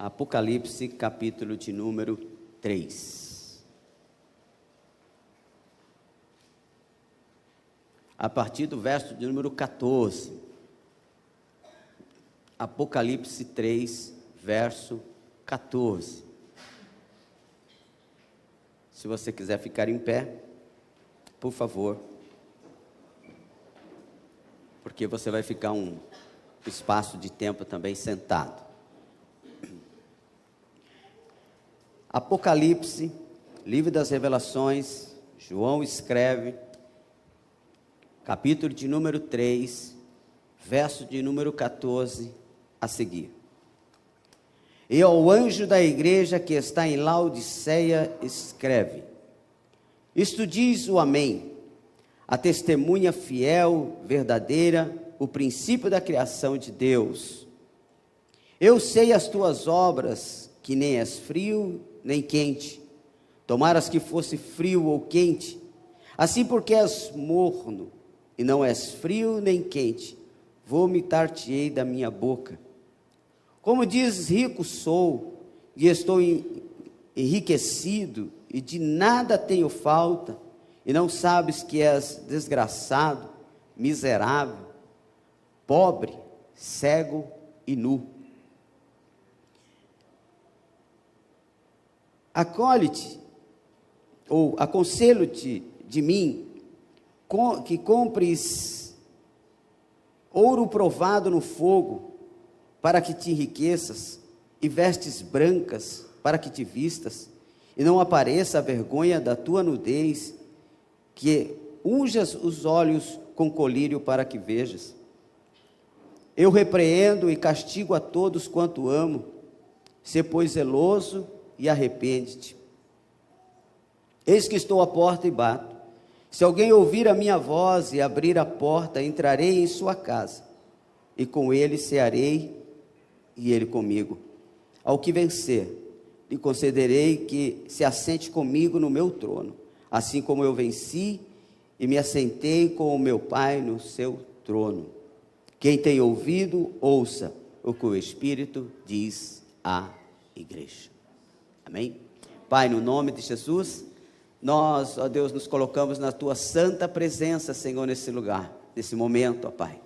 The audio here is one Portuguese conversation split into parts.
Apocalipse, capítulo de número 3. A partir do verso de número 14. Apocalipse 3, verso 14. Se você quiser ficar em pé, por favor, porque você vai ficar um espaço de tempo também sentado. Apocalipse, livro das revelações, João escreve, capítulo de número 3, verso de número 14 a seguir. E ao anjo da igreja que está em Laodiceia escreve: Isto diz o Amém, a testemunha fiel, verdadeira, o princípio da criação de Deus. Eu sei as tuas obras, que nem és frio nem quente. Tomaras que fosse frio ou quente. Assim, porque és morno e não és frio nem quente, vomitar-te-ei da minha boca. Como dizes, rico sou, e estou enriquecido, e de nada tenho falta, e não sabes que és desgraçado, miserável, pobre, cego e nu. Acolhe-te, ou aconselho-te de mim, que compres ouro provado no fogo, para que te enriqueças, e vestes brancas, para que te vistas, e não apareça a vergonha da tua nudez, que unjas os olhos com colírio para que vejas. Eu repreendo e castigo a todos quanto amo. Sê, pois, zeloso e arrepende-te. Eis que estou à porta e bato. Se alguém ouvir a minha voz e abrir a porta, entrarei em sua casa, e com ele cearei, e ele comigo. Ao que vencer, lhe concederei que se assente comigo no meu trono, assim como eu venci e me assentei com o meu Pai no seu trono. Quem tem ouvido, ouça o que o Espírito diz à igreja. Amém? Pai, no nome de Jesus, nós, ó Deus, nos colocamos na Tua santa presença, Senhor, nesse lugar, nesse momento, ó Pai.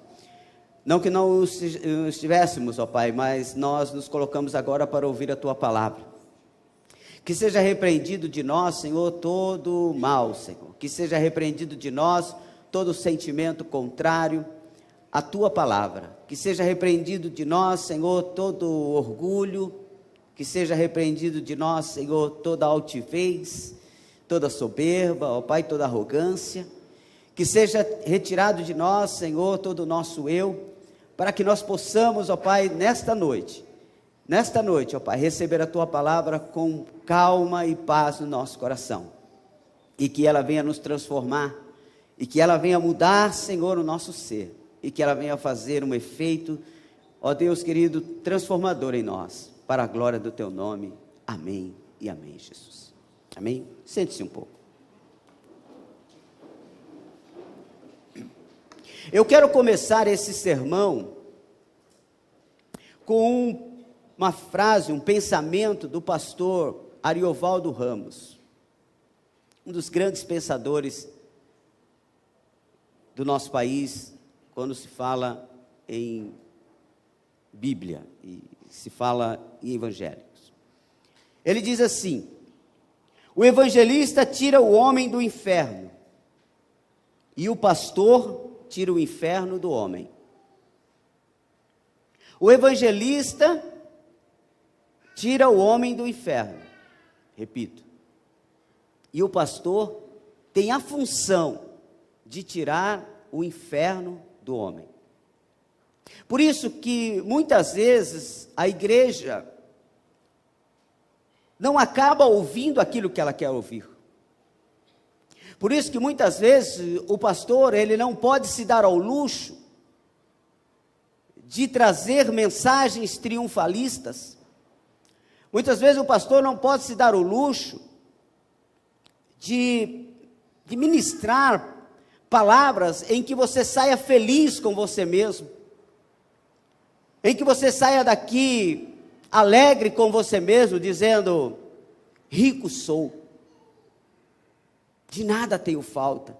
Não que não estivéssemos, ó Pai, mas nós nos colocamos agora para ouvir a Tua palavra. Que seja repreendido de nós, Senhor, todo mal, Senhor. Que seja repreendido de nós todo sentimento contrário à Tua palavra. Que seja repreendido de nós, Senhor, todo orgulho. Que seja repreendido de nós, Senhor, toda altivez, toda soberba, ó Pai, toda arrogância. Que seja retirado de nós, Senhor, todo o nosso eu, para que nós possamos, ó Pai, nesta noite, ó Pai, receber a Tua palavra com calma e paz no nosso coração. E que ela venha nos transformar, e que ela venha mudar, Senhor, o nosso ser, e que ela venha fazer um efeito, ó Deus querido, transformador em nós, para a glória do Teu nome. Amém e amém, Jesus. Amém? Sente-se um pouco. Eu quero começar esse sermão com uma frase, um pensamento do pastor Ariovaldo Ramos, um dos grandes pensadores do nosso país, quando se fala em Bíblia e se fala em evangélicos. Ele diz assim: o evangelista tira o homem do inferno, e o pastor tira o inferno do homem. O evangelista tira o homem do inferno, repito, e o pastor tem a função de tirar o inferno do homem. Por isso que muitas vezes a igreja não acaba ouvindo aquilo que ela quer ouvir. Por isso que muitas vezes o pastor, ele não pode se dar ao luxo de trazer mensagens triunfalistas. Muitas vezes o pastor não pode se dar o luxo de ministrar palavras em que você saia feliz com você mesmo, em que você saia daqui alegre com você mesmo, dizendo: rico sou, de nada tenho falta,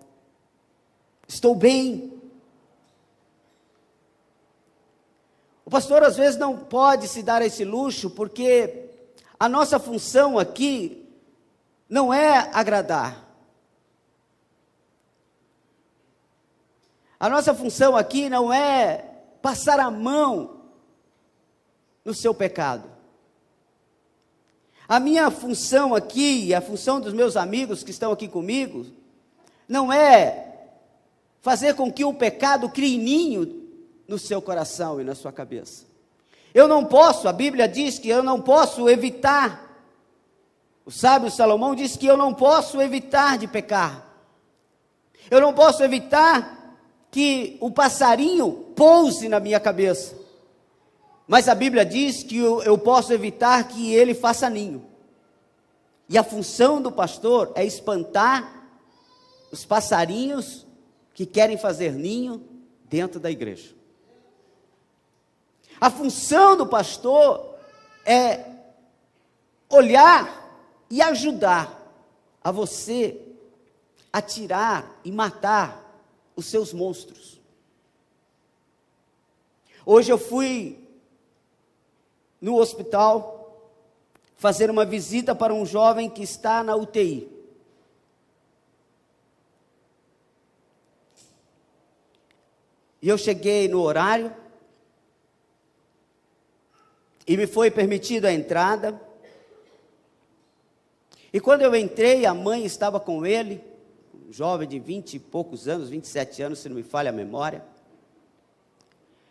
estou bem. O pastor às vezes não pode se dar esse luxo, porque a nossa função aqui não é agradar. A nossa função aqui não é passar a mão no seu pecado. A minha função aqui, a função dos meus amigos que estão aqui comigo, não é fazer com que o pecado crie ninho no seu coração e na sua cabeça. Eu não posso, a Bíblia diz que eu não posso evitar, o sábio Salomão diz que eu não posso evitar de pecar. Eu não posso evitar que o passarinho pouse na minha cabeça. Mas a Bíblia diz que eu posso evitar que ele faça ninho. E a função do pastor é espantar os passarinhos que querem fazer ninho dentro da igreja. A função do pastor é olhar e ajudar a você a tirar e matar os seus monstros. Hoje eu fui no hospital fazer uma visita para um jovem que está na UTI. E eu cheguei no horário, e me foi permitida a entrada. E quando eu entrei, a mãe estava com ele, um jovem de 20 e poucos anos, 27 anos, se não me falha a memória.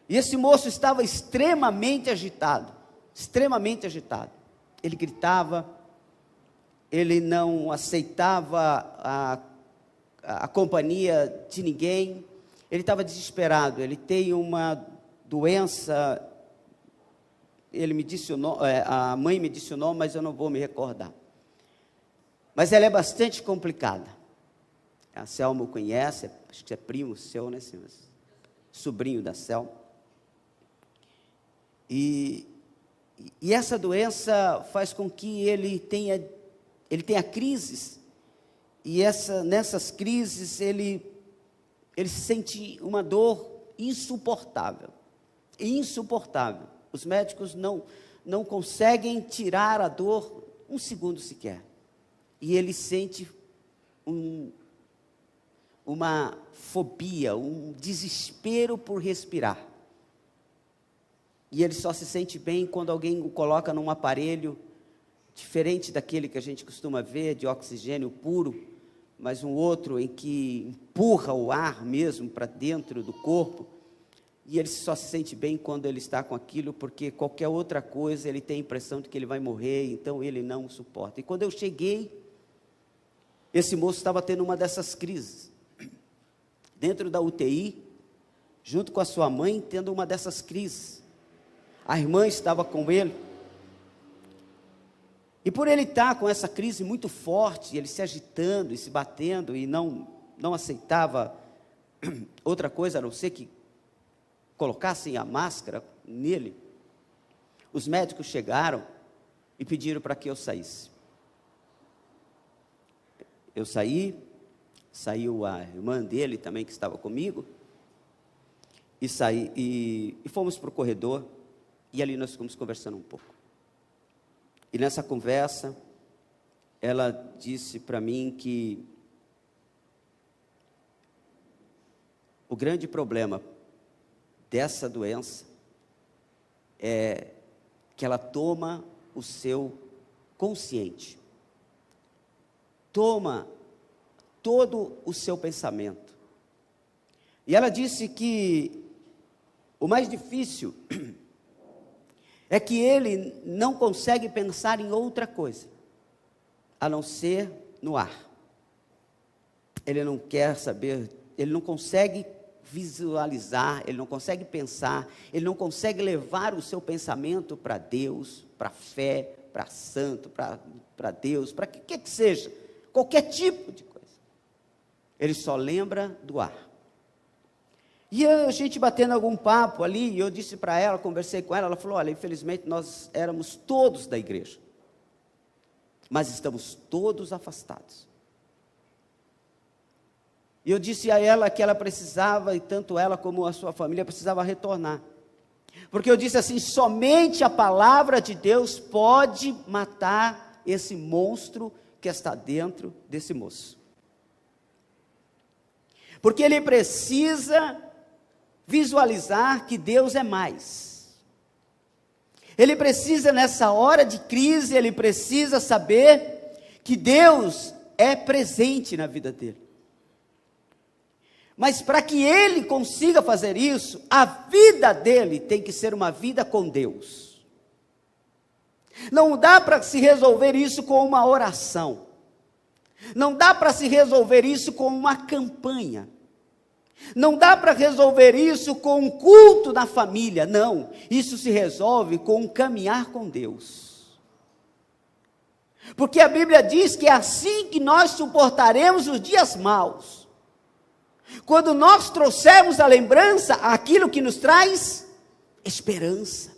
E esse moço estava extremamente agitado, extremamente agitado. Ele gritava, ele não aceitava a companhia de ninguém, ele estava desesperado. Ele tem uma doença, ele me disse a mãe me disse o nome, mas eu não vou me recordar. Mas ela é bastante complicada. A Selma o conhece, acho que é primo seu, né, senhor? Sobrinho da Selma. E essa doença faz com que ele tenha crises. E nessas crises ele sente uma dor insuportável. Insuportável. Os médicos não conseguem tirar a dor um segundo sequer. E ele sente uma fobia, um desespero por respirar. E ele só se sente bem quando alguém o coloca num aparelho diferente daquele que a gente costuma ver, de oxigênio puro, mas um outro em que empurra o ar mesmo para dentro do corpo. E ele só se sente bem quando ele está com aquilo, porque qualquer outra coisa ele tem a impressão de que ele vai morrer, então ele não suporta. E quando eu cheguei, esse moço estava tendo uma dessas crises, dentro da UTI, junto com a sua mãe, tendo uma dessas crises. A irmã estava com ele, e por ele estar com essa crise muito forte, ele se agitando e se batendo, e não aceitava outra coisa a não ser que colocassem a máscara nele, os médicos chegaram e pediram para que eu saísse. Eu saí, saiu a irmã dele também que estava comigo, e fomos para o corredor, e ali nós ficamos conversando um pouco. E nessa conversa, ela disse para mim que o grande problema dessa doença é que ela toma o seu consciente, toma todo o seu pensamento. E ela disse que o mais difícil é que ele não consegue pensar em outra coisa, a não ser no ar. Ele não quer saber, ele não consegue visualizar, ele não consegue pensar, ele não consegue levar o seu pensamento para Deus, para a fé, para santo, para Deus, para que seja, qualquer tipo de coisa. Ele só lembra do ar. E a gente batendo algum papo ali, e eu disse para ela, conversei com ela, ela falou, olha, infelizmente nós éramos todos da igreja, mas estamos todos afastados. E eu disse a ela que ela precisava, e tanto ela como a sua família precisava retornar. Porque eu disse assim, somente a palavra de Deus pode matar esse monstro que está dentro desse moço. Porque ele precisa visualizar que Deus é mais. Ele precisa, nessa hora de crise, ele precisa saber que Deus é presente na vida dele. Mas para que ele consiga fazer isso, a vida dele tem que ser uma vida com Deus. Não dá para se resolver isso com uma oração. Não dá para se resolver isso com uma campanha. Não dá para resolver isso com um culto na família, não. Isso se resolve com um caminhar com Deus. Porque a Bíblia diz que é assim que nós suportaremos os dias maus. Quando nós trouxermos à lembrança aquilo que nos traz esperança.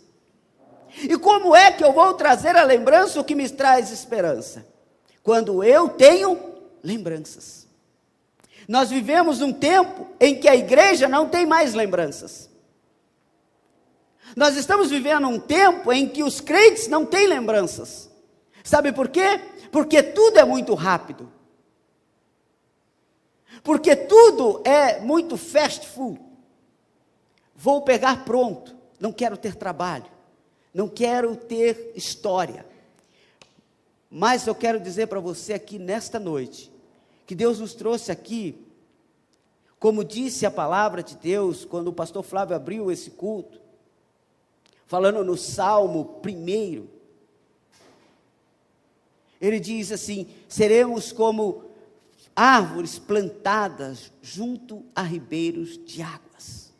E como é que eu vou trazer à lembrança o que me traz esperança? Quando eu tenho lembranças. Nós vivemos um tempo em que a igreja não tem mais lembranças. Nós estamos vivendo um tempo em que os crentes não têm lembranças. Sabe por quê? Porque tudo é muito rápido. Porque tudo é muito fast food. Vou pegar pronto. Não quero ter trabalho. Não quero ter história. Mas eu quero dizer para você aqui nesta noite, que Deus nos trouxe aqui, como disse a palavra de Deus, quando o pastor Flávio abriu esse culto, falando no Salmo 1, ele diz assim, seremos como árvores plantadas junto a ribeiros de águas,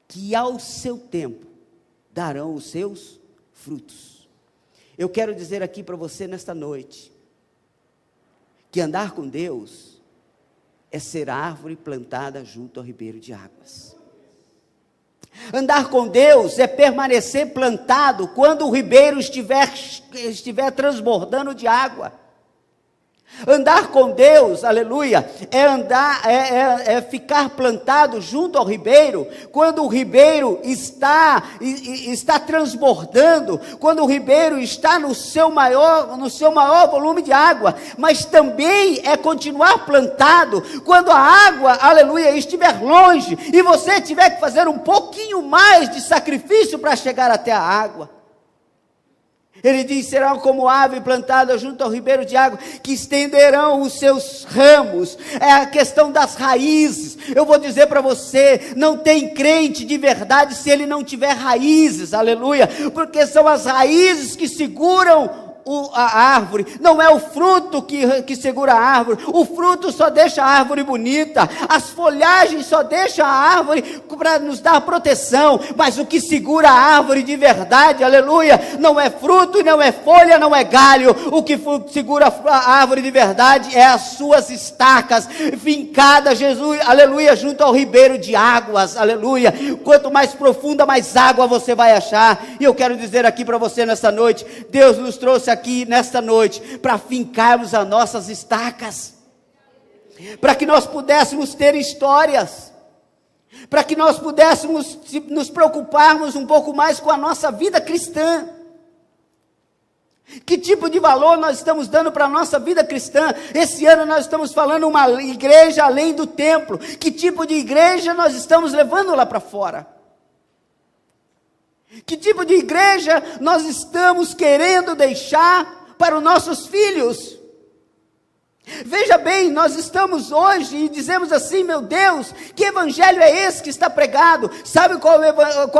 que ao seu tempo darão os seus frutos. Eu quero dizer aqui para você nesta noite, que andar com Deus é ser árvore plantada junto ao ribeiro de águas. Andar com Deus é permanecer plantado quando o ribeiro estiver transbordando de água. Andar com Deus, aleluia, é ficar plantado junto ao ribeiro, quando o ribeiro está transbordando, quando o ribeiro está no seu maior volume de água, mas também é continuar plantado, quando a água, aleluia, estiver longe, e você tiver que fazer um pouquinho mais de sacrifício para chegar até a água. Ele diz, serão como ave plantada junto ao ribeiro de água, que estenderão os seus ramos. É a questão das raízes. Eu vou dizer para você, não tem crente de verdade se ele não tiver raízes, aleluia, porque são as raízes que seguram a árvore, não é o fruto que segura a árvore. O fruto só deixa a árvore bonita, as folhagens só deixam a árvore para nos dar proteção, mas o que segura a árvore de verdade, aleluia, não é fruto, não é folha, não é galho. O que segura a árvore de verdade é as suas estacas, fincadas, Jesus, aleluia, junto ao ribeiro de águas, aleluia. Quanto mais profunda, mais água você vai achar. E eu quero dizer aqui para você nessa noite, Deus nos trouxe aqui nesta noite para fincarmos as nossas estacas, para que nós pudéssemos ter histórias, para que nós pudéssemos nos preocuparmos um pouco mais com a nossa vida cristã. Que tipo de valor nós estamos dando para a nossa vida cristã? Esse ano nós estamos falando uma igreja além do templo. Que tipo de igreja nós estamos levando lá para fora? Que tipo de igreja nós estamos querendo deixar para os nossos filhos? Veja bem, nós estamos hoje e dizemos assim, meu Deus, que evangelho é esse que está pregado? Sabe qual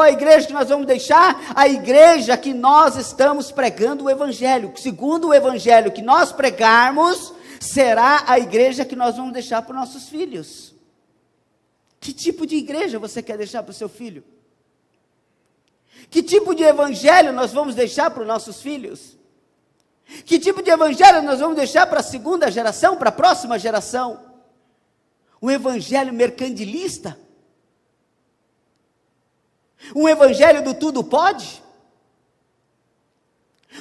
a igreja que nós vamos deixar? A igreja que nós estamos pregando o evangelho. Segundo o evangelho que nós pregarmos, será a igreja que nós vamos deixar para os nossos filhos. Que tipo de igreja você quer deixar para o seu filho? Que tipo de evangelho nós vamos deixar para os nossos filhos? Que tipo de evangelho nós vamos deixar para a segunda geração, para a próxima geração? Um evangelho mercantilista? Um evangelho do tudo pode?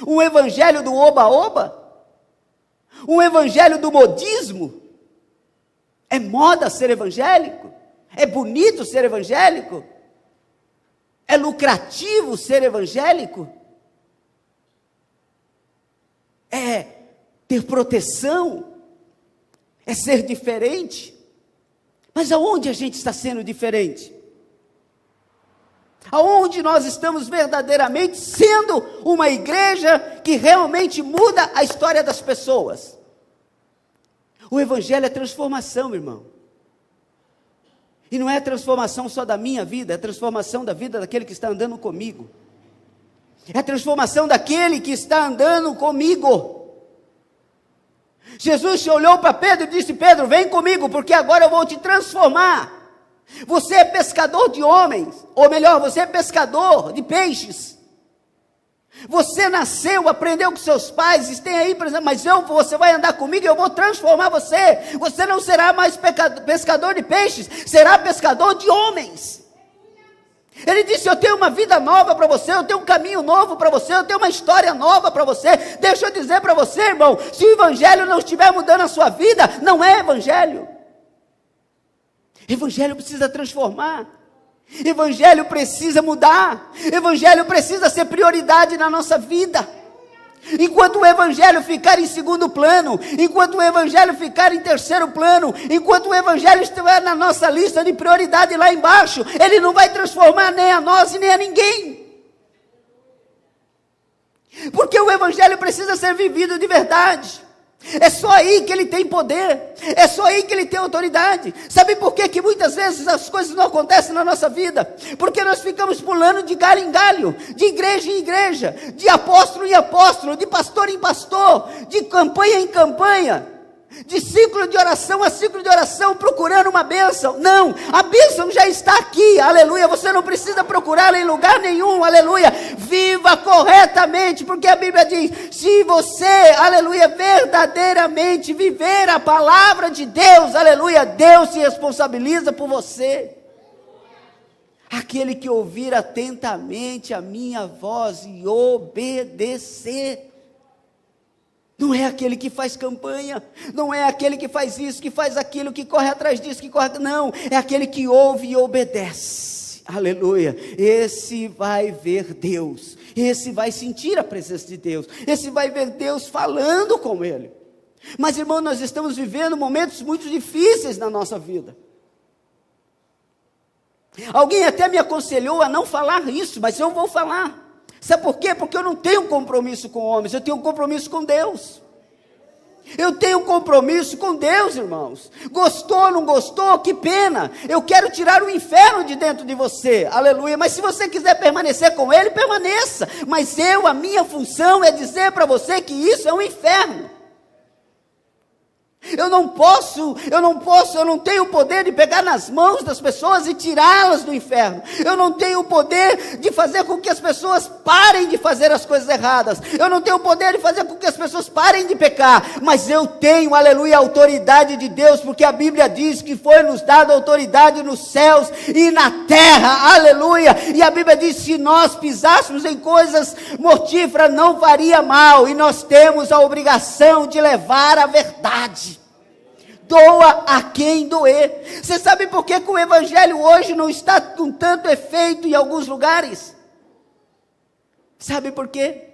Um evangelho do oba-oba? Um evangelho do modismo? É moda ser evangélico? É bonito ser evangélico? É lucrativo ser evangélico? É ter proteção? É ser diferente? Mas aonde a gente está sendo diferente? Aonde nós estamos verdadeiramente sendo uma igreja que realmente muda a história das pessoas? O evangelho é transformação, meu irmão. E não é transformação só da minha vida, é transformação da vida daquele que está andando comigo. É a transformação daquele que está andando comigo. Jesus olhou para Pedro e disse: Pedro, vem comigo, porque agora eu vou te transformar. Você é pescador de homens, ou melhor, você é pescador de peixes. Você nasceu, aprendeu com seus pais, e tem aí, mas você vai andar comigo e eu vou transformar você. Você não será mais pescador de peixes, será pescador de homens. Ele disse: eu tenho uma vida nova para você, eu tenho um caminho novo para você, eu tenho uma história nova para você. Deixa eu dizer para você, irmão, se o evangelho não estiver mudando a sua vida, não é evangelho. Evangelho precisa transformar. Evangelho precisa mudar. Evangelho precisa ser prioridade na nossa vida. Enquanto o evangelho ficar em segundo plano, enquanto o evangelho ficar em terceiro plano, enquanto o evangelho estiver na nossa lista de prioridade lá embaixo, ele não vai transformar nem a nós e nem a ninguém. Porque o evangelho precisa ser vivido de verdade. É só aí que ele tem poder, é só aí que ele tem autoridade. Sabe por que muitas vezes as coisas não acontecem na nossa vida? Porque nós ficamos pulando de galho em galho, de igreja em igreja, de apóstolo em apóstolo, de pastor em pastor, de campanha em campanha, de ciclo de oração a ciclo de oração, procurando uma bênção. Não, a bênção já está aqui, aleluia. Você não precisa procurá-la em lugar nenhum, aleluia. Viva corretamente, porque a Bíblia diz: se você, aleluia, verdadeiramente viver a palavra de Deus, aleluia, Deus se responsabiliza por você. Aquele que ouvir atentamente a minha voz e obedecer. Não é aquele que faz campanha, não é aquele que faz isso, que faz aquilo, que corre atrás disso, que corre... Não, é aquele que ouve e obedece. Aleluia. Esse vai ver Deus, esse vai sentir a presença de Deus, esse vai ver Deus falando com ele. Mas, irmão, nós estamos vivendo momentos muito difíceis na nossa vida. Alguém até me aconselhou a não falar isso, mas eu vou falar. Sabe por quê? Porque eu não tenho compromisso com homens, eu tenho um compromisso com Deus. Eu tenho um compromisso com Deus, irmãos. Gostou, não gostou? Que pena. Eu quero tirar o inferno de dentro de você, aleluia. Mas se você quiser permanecer com ele, permaneça. Mas a minha função é dizer para você que isso é um inferno. Eu não tenho o poder de pegar nas mãos das pessoas e tirá-las do inferno. Eu não tenho o poder de fazer com que as pessoas parem de fazer as coisas erradas. Eu não tenho o poder de fazer com que as pessoas parem de pecar. Mas eu tenho, aleluia, a autoridade de Deus, porque a Bíblia diz que foi nos dada autoridade nos céus e na terra, aleluia. E a Bíblia diz: se nós pisássemos em coisas mortíferas, não faria mal. E nós temos a obrigação de levar a verdade. Doa a quem doer. Você sabe por que o evangelho hoje não está com tanto efeito em alguns lugares? Sabe por quê?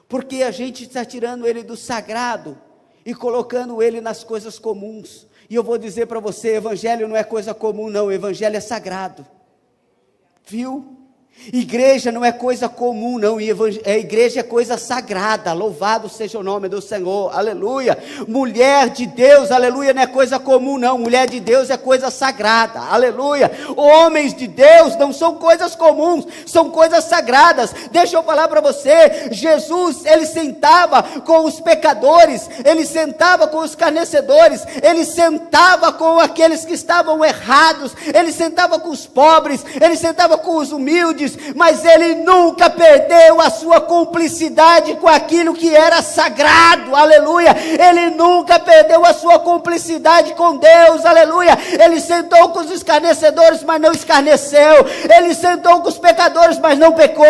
Porque a gente está tirando ele do sagrado e colocando ele nas coisas comuns. E eu vou dizer para você: evangelho não é coisa comum não, evangelho é sagrado. Viu? Igreja não é coisa comum não, igreja é coisa sagrada. Louvado seja o nome do Senhor, aleluia. Mulher de Deus, aleluia, não é coisa comum não, mulher de Deus é coisa sagrada, aleluia. Homens de Deus não são coisas comuns, são coisas sagradas. Deixa eu falar para você: Jesus, ele sentava com os pecadores, ele sentava com os escarnecedores, ele sentava com aqueles que estavam errados, ele sentava com os pobres, ele sentava com os humildes, atitudes, mas ele nunca perdeu a sua cumplicidade com aquilo que era sagrado, aleluia. Ele nunca perdeu a sua cumplicidade com Deus, aleluia. Ele sentou com os escarnecedores, mas não escarneceu. Ele sentou com os pecadores, mas não pecou.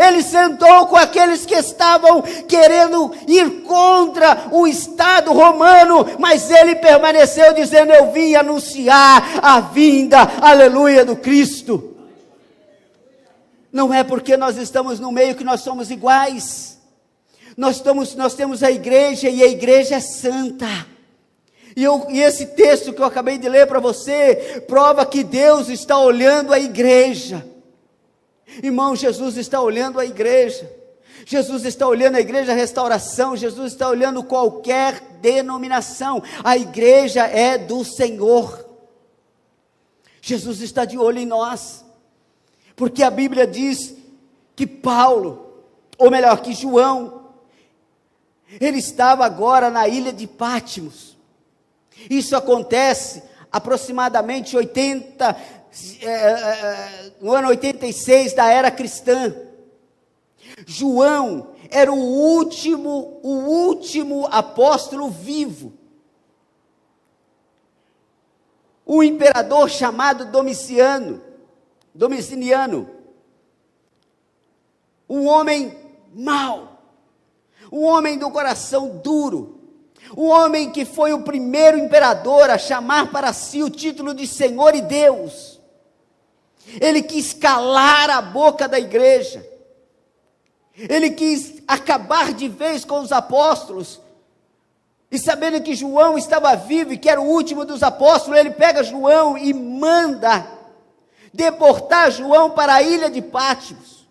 Ele sentou com aqueles que estavam querendo ir contra o Estado romano, mas ele permaneceu dizendo: eu vim anunciar a vinda, aleluia, do Cristo. Não é porque nós estamos no meio que nós somos iguais. Nós temos a igreja, e a igreja é santa. E esse texto que eu acabei de ler para você, prova que Deus está olhando a igreja. Irmão, Jesus está olhando a igreja. Jesus está olhando a igreja Restauração. Jesus está olhando qualquer denominação. A igreja é do Senhor. Jesus está de olho em nós. Porque a Bíblia diz que Paulo, ou melhor, que João, ele estava agora na ilha de Pátimos. Isso acontece aproximadamente no ano 86 da era cristã. João era o último apóstolo vivo. Um imperador chamado Domiciano, um homem mau, um homem do coração duro, um homem que foi o primeiro imperador a chamar para si o título de Senhor e Deus. Ele quis calar a boca da igreja. Ele quis acabar de vez com os apóstolos. E sabendo que João estava vivo e que era o último dos apóstolos, ele pega João e manda deportar João para a ilha de Pátimos,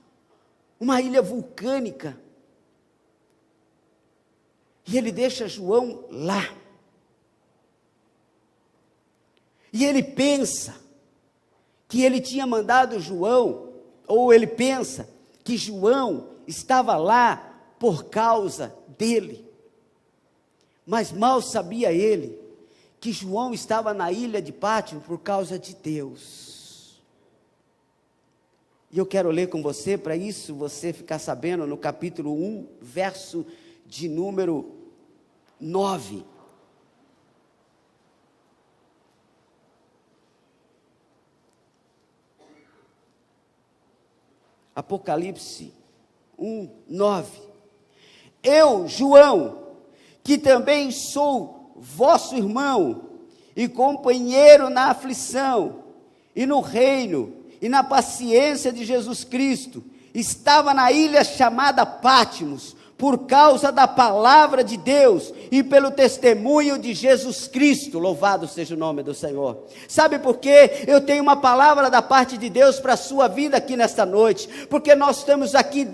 uma ilha vulcânica. E ele deixa João lá. E ele pensa que ele tinha mandado João, ou ele pensa que João estava lá por causa dele. Mas mal sabia ele que João estava na ilha de Pátimos por causa de Deus. E eu quero ler com você, para isso você ficar sabendo, no capítulo 1, verso de número 9. Apocalipse 1, 9. Eu, João, que também sou vosso irmão e companheiro na aflição e no reino e na paciência de Jesus Cristo, estava na ilha chamada Pátimos, por causa da palavra de Deus e pelo testemunho de Jesus Cristo. Louvado seja o nome do Senhor. Sabe por quê? Eu tenho uma palavra da parte de Deus para a sua vida aqui nesta noite, porque nós temos aqui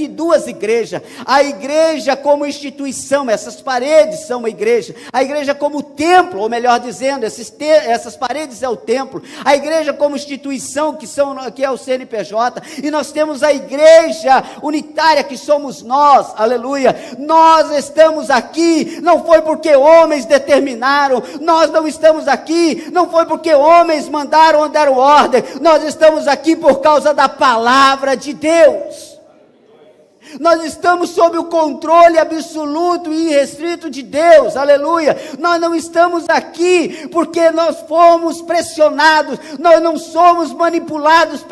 duas igrejas. A igreja como instituição, essas paredes são uma igreja. A igreja como templo, ou melhor dizendo, essas paredes é o templo. A igreja como instituição, que é o CNPJ, e nós temos a igreja unitária, que somos nós, aleluia. Nós estamos aqui, não foi porque homens determinaram, nós não estamos aqui, não foi porque homens mandaram ou deram ordem, nós estamos aqui por causa da palavra de Deus. Nós estamos sob o controle absoluto e irrestrito de Deus, aleluia. Nós não estamos aqui porque nós fomos pressionados, nós não somos manipulados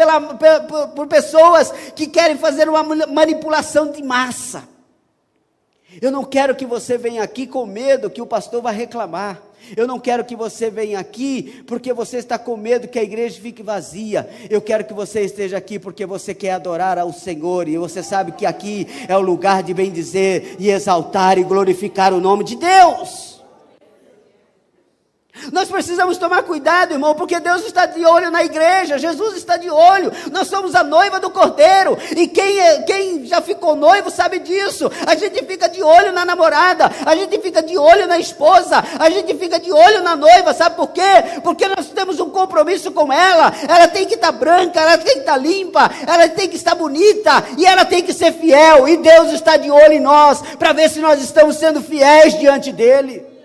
por pessoas que querem fazer uma manipulação de massa. Eu não quero que você venha aqui com medo que o pastor vai reclamar. Eu não quero que você venha aqui porque você está com medo que a igreja fique vazia. Eu quero que você esteja aqui porque você quer adorar ao Senhor, e você sabe que aqui é o lugar de bendizer e exaltar e glorificar o nome de Deus. Nós precisamos tomar cuidado, irmão, porque Deus está de olho na igreja, Jesus está de olho. Nós somos a noiva do Cordeiro, e quem já ficou noivo sabe disso. A gente fica de olho na namorada, a gente fica de olho na esposa, a gente fica de olho na noiva. Sabe por quê? Porque nós temos um compromisso com ela. Ela tem que estar branca, ela tem que estar limpa, ela tem que estar bonita, e ela tem que ser fiel. E Deus está de olho em nós, para ver se nós estamos sendo fiéis diante dEle.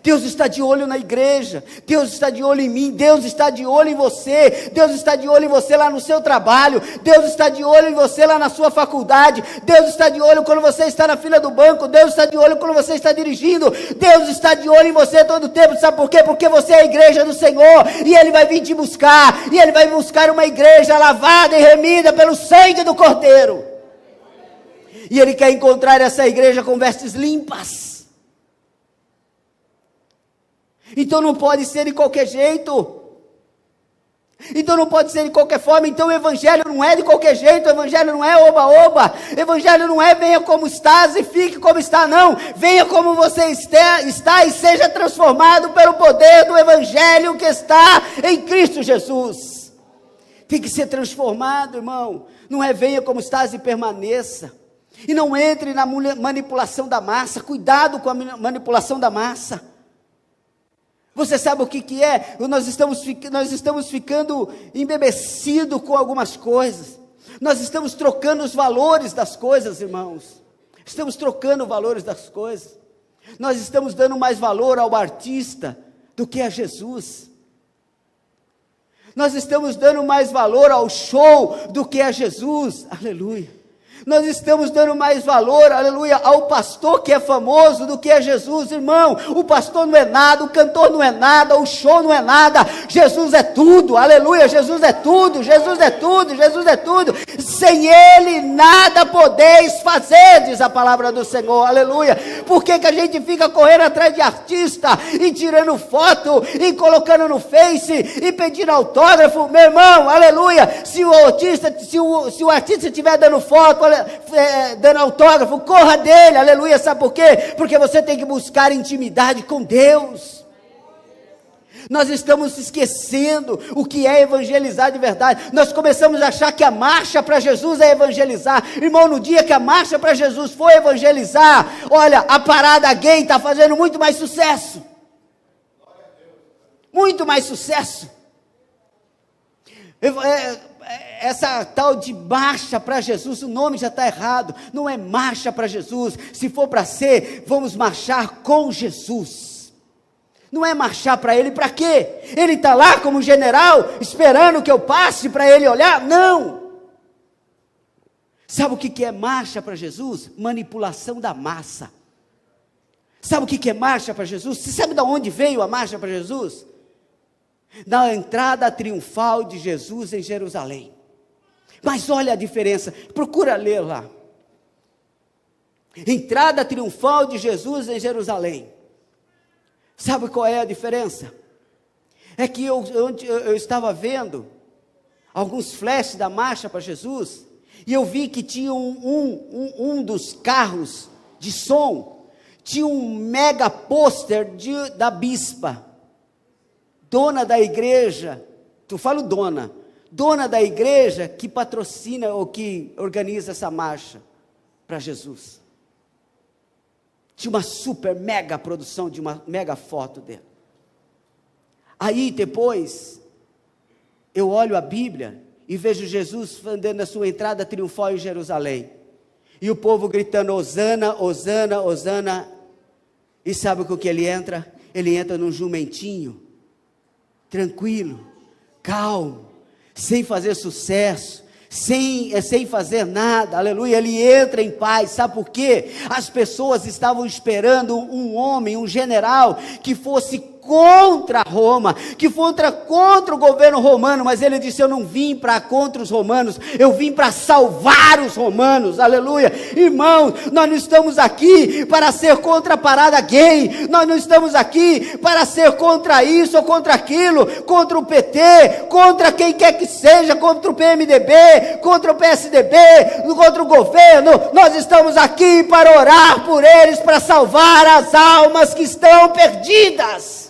Deus está de olho na igreja, Deus está de olho em mim, Deus está de olho em você, Deus está de olho em você lá no seu trabalho, Deus está de olho em você lá na sua faculdade, Deus está de olho quando você está na fila do banco, Deus está de olho quando você está dirigindo, Deus está de olho em você todo o tempo, sabe por quê? Porque você é a igreja do Senhor, e Ele vai vir te buscar, e Ele vai buscar uma igreja lavada e remida pelo sangue do Cordeiro, e Ele quer encontrar essa igreja com vestes limpas. Então não pode ser de qualquer jeito, então não pode ser de qualquer forma. Então o evangelho não é de qualquer jeito, o evangelho não é oba-oba, o evangelho não é venha como estás e fique como está, não, venha como você está e seja transformado pelo poder do evangelho que está em Cristo Jesus. Tem que ser transformado, irmão, não é venha como estás e permaneça, e não entre na manipulação da massa, cuidado com a manipulação da massa. Você sabe o que é? Nós estamos ficando embebecidos com algumas coisas. Nós estamos trocando os valores das coisas, irmãos. Estamos trocando valores das coisas. Nós estamos dando mais valor ao artista do que a Jesus. Nós estamos dando mais valor ao show do que a Jesus. Aleluia. Nós estamos dando mais valor, aleluia, ao pastor que é famoso do que a Jesus, irmão. O pastor não é nada, o cantor não é nada, o show não é nada. Jesus é tudo, aleluia, Jesus é tudo, Jesus é tudo, Jesus é tudo. Sem Ele nada podeis fazer, diz a palavra do Senhor, aleluia. Por que a gente fica correndo atrás de artista, e tirando foto, e colocando no Face, e pedindo autógrafo? Meu irmão, aleluia, se o artista estiver dando foto, dando autógrafo, corra dele, aleluia. Sabe por quê? Porque você tem que buscar intimidade com Deus. Nós estamos esquecendo o que é evangelizar de verdade. Nós começamos a achar que a marcha para Jesus é evangelizar. Irmão, no dia que a marcha para Jesus for evangelizar, olha, a parada gay está fazendo muito mais sucesso. Muito mais sucesso. Essa tal de marcha para Jesus, o nome já está errado, não é marcha para Jesus. Se for para ser, vamos marchar com Jesus, não é marchar para Ele. Para quê? Ele está lá como general, esperando que eu passe para Ele olhar? Não. Sabe o que é marcha para Jesus? Manipulação da massa. Sabe o que é marcha para Jesus? Você sabe de onde veio a marcha para Jesus? Na entrada triunfal de Jesus em Jerusalém. Mas olha a diferença, procura ler lá. Entrada triunfal de Jesus em Jerusalém. Sabe qual é a diferença? É que eu estava vendo alguns flashes da marcha para Jesus, e eu vi que tinha um dos carros de som, tinha um mega pôster da bispa, dona da igreja, dona da igreja que patrocina ou que organiza essa marcha para Jesus. Tinha uma super mega produção de uma mega foto dela. Aí depois, eu olho a Bíblia e vejo Jesus andando na sua entrada triunfal em Jerusalém. E o povo gritando, Hosana, Hosana, Hosana. E sabe com que ele entra? Ele entra num jumentinho, tranquilo, calmo, sem fazer sucesso, sem fazer nada, aleluia. Ele entra em paz. Sabe por quê? As pessoas estavam esperando um homem, um general, que fosse contra Roma, que fosse contra o governo romano, mas ele disse, eu não vim para contra os romanos, eu vim para salvar os romanos, aleluia. Irmãos, nós não estamos aqui para ser contra a parada gay, nós não estamos aqui para ser contra isso ou contra aquilo, contra o PT, contra quem quer que seja, contra o PMDB, contra o PSDB, contra o governo. Nós estamos aqui para orar por eles, para salvar as almas que estão perdidas.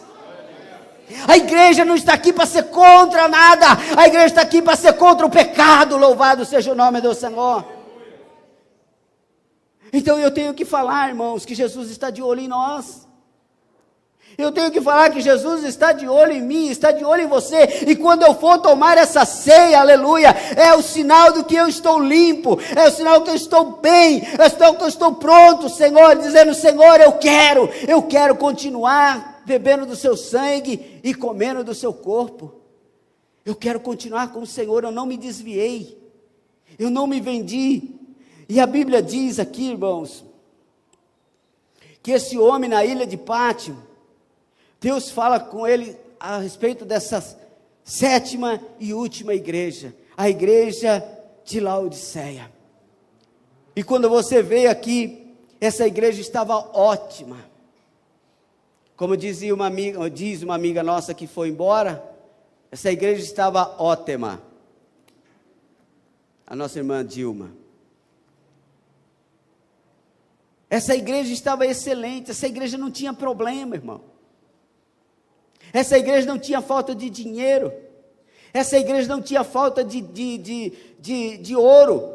A igreja não está aqui para ser contra nada, a igreja está aqui para ser contra o pecado. Louvado seja o nome do Senhor. Então eu tenho que falar, irmãos, que Jesus está de olho em nós. Eu tenho que falar que Jesus está de olho em mim, está de olho em você. E quando eu for tomar essa ceia, aleluia, é o sinal do que eu estou limpo, é o sinal que eu estou bem, é o sinal que eu estou pronto, Senhor, dizendo, Senhor, eu quero continuar bebendo do seu sangue e comendo do seu corpo. Eu quero continuar com o Senhor, eu não me desviei, eu não me vendi. E a Bíblia diz aqui, irmãos, que esse homem na ilha de Pátimo, Deus fala com ele a respeito dessa sétima e última igreja, a igreja de Laodiceia. E quando você vê aqui, essa igreja estava ótima. Como diz uma amiga nossa que foi embora, essa igreja estava ótima. A nossa irmã Dilma. Essa igreja estava excelente, essa igreja não tinha problema, irmão. Essa igreja não tinha falta de dinheiro. Essa igreja não tinha falta de ouro.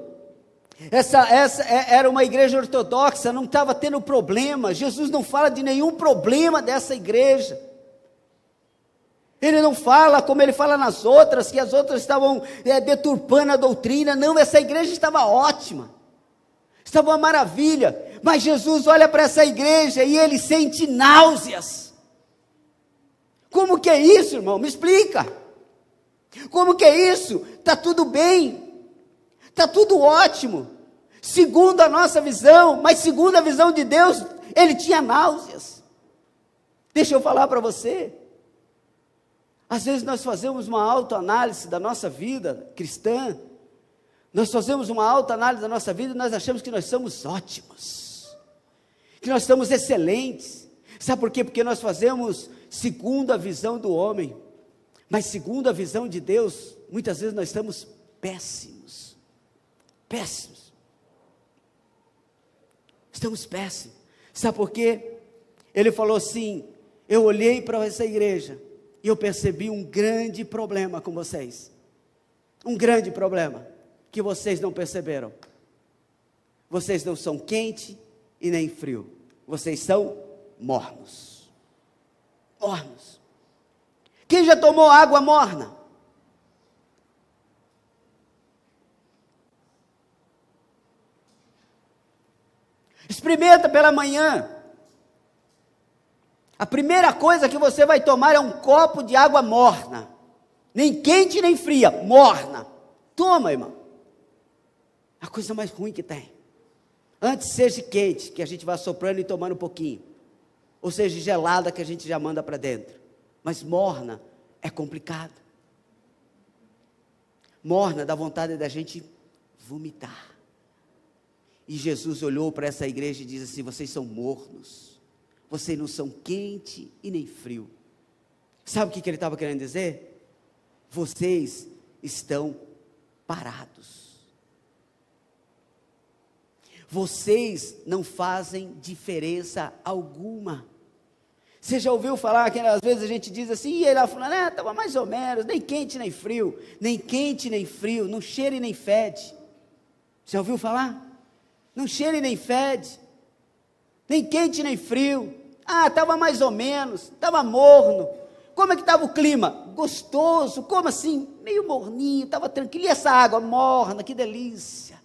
Essa era uma igreja ortodoxa, não estava tendo problema. Jesus não fala de nenhum problema dessa igreja. Ele não fala como ele fala nas outras, que as outras estavam deturpando a doutrina. Não, essa igreja estava ótima, estava uma maravilha. Mas Jesus olha para essa igreja e ele sente náuseas. Como que é isso, irmão? Me explica. Como que é isso? Está tudo bem, está tudo ótimo, segundo a nossa visão, mas segundo a visão de Deus, ele tinha náuseas. Deixa eu falar para você, às vezes nós fazemos uma autoanálise da nossa vida cristã, nós fazemos uma autoanálise da nossa vida e nós achamos que nós somos ótimos, que nós somos excelentes. Sabe por quê? Porque nós fazemos segundo a visão do homem, mas segundo a visão de Deus, muitas vezes nós estamos péssimos, péssimos, estamos péssimos. Sabe por quê? Ele falou assim, eu olhei para essa igreja, e eu percebi um grande problema com vocês, um grande problema, que vocês não perceberam. Vocês não são quente e nem frio, vocês são mornos, mornos. Quem já tomou água morna? Experimenta pela manhã. A primeira coisa que você vai tomar é um copo de água morna. Nem quente nem fria, morna. Toma, irmão. A coisa mais ruim que tem. Antes seja quente, que a gente vai soprando e tomando um pouquinho. Ou seja, gelada, que a gente já manda para dentro. Mas morna é complicado. Morna dá vontade da gente vomitar. E Jesus olhou para essa igreja e disse assim, vocês são mornos. Vocês não são quente e nem frio. Sabe o que ele estava querendo dizer? Vocês estão parados. Vocês não fazem diferença alguma. Você já ouviu falar que às vezes a gente diz assim, e ele falando, estava mais ou menos, nem quente nem frio, nem quente nem frio, não cheira e nem fede. Já ouviu falar? Não cheira e nem fede, nem quente nem frio. Estava mais ou menos, estava morno. Como é que estava o clima? Gostoso, como assim? Meio morninho, estava tranquilo. E essa água morna, que delícia.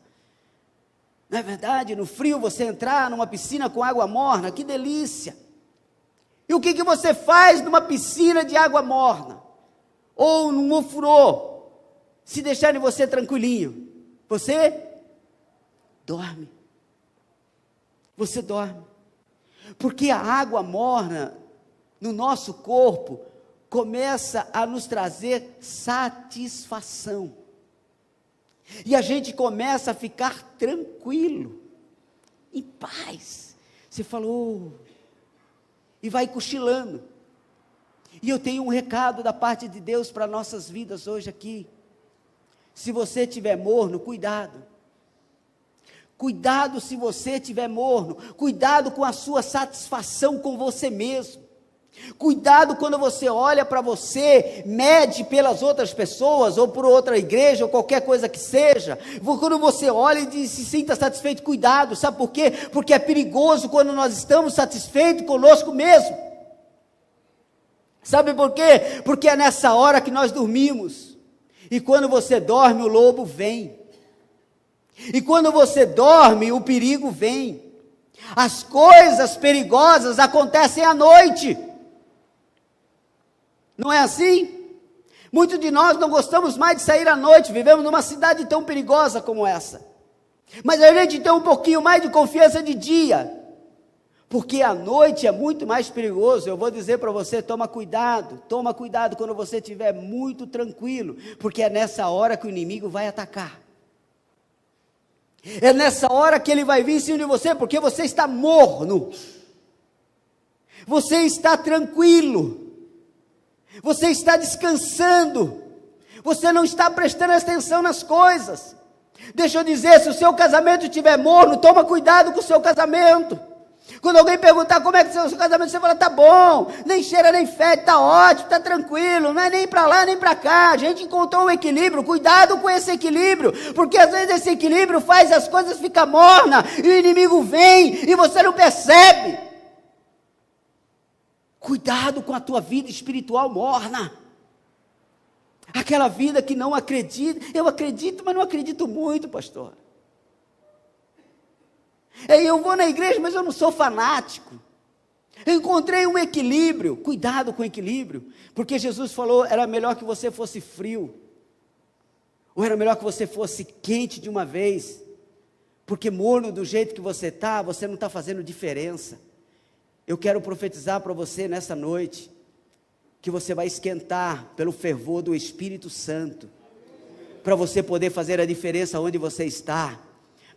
Não é verdade? No frio você entrar numa piscina com água morna, que delícia. E o que você faz numa piscina de água morna? Ou num ofurô? Se deixarem você tranquilinho, você dorme. Você dorme. Porque a água morna no nosso corpo começa a nos trazer satisfação. E a gente começa a ficar tranquilo, em paz. Você falou, e vai cochilando. E eu tenho um recado da parte de Deus para nossas vidas hoje aqui. Se você estiver morno, cuidado. Cuidado se você estiver morno. Cuidado com a sua satisfação com você mesmo. Cuidado quando você olha para você, mede pelas outras pessoas, ou por outra igreja, ou qualquer coisa que seja. Quando você olha e se sinta satisfeito, cuidado. Sabe por quê? Porque é perigoso quando nós estamos satisfeitos conosco mesmo. Sabe por quê? Porque é nessa hora que nós dormimos. E quando você dorme, o lobo vem. E quando você dorme, o perigo vem. As coisas perigosas acontecem à noite. Não é assim? Muitos de nós não gostamos mais de sair à noite, vivemos numa cidade tão perigosa como essa. Mas a gente tem um pouquinho mais de confiança de dia, porque a noite é muito mais perigoso. Eu vou dizer para você, toma cuidado quando você estiver muito tranquilo, porque é nessa hora que o inimigo vai atacar. É nessa hora que ele vai vir em cima de você, porque você está morno, você está tranquilo, você está descansando, você não está prestando atenção nas coisas. Deixa eu dizer, se o seu casamento estiver morno, toma cuidado com o seu casamento. Quando alguém perguntar como é que é o seu casamento, você fala, tá bom, nem cheira nem fede, tá ótimo, tá tranquilo, não é nem para lá nem para cá, a gente encontrou um equilíbrio. Cuidado com esse equilíbrio, porque às vezes esse equilíbrio faz as coisas ficar mornas, e o inimigo vem, e você não percebe. Cuidado com a tua vida espiritual morna, aquela vida que não acredita. Eu acredito, mas não acredito muito, pastor. Eu vou na igreja, mas eu não sou fanático. Eu encontrei um equilíbrio. Cuidado com o equilíbrio, porque Jesus falou, era melhor que você fosse frio, ou era melhor que você fosse quente de uma vez, porque morno do jeito que você está, você não está fazendo diferença. Eu quero profetizar para você nessa noite, que você vai esquentar pelo fervor do Espírito Santo, para você poder fazer a diferença onde você está,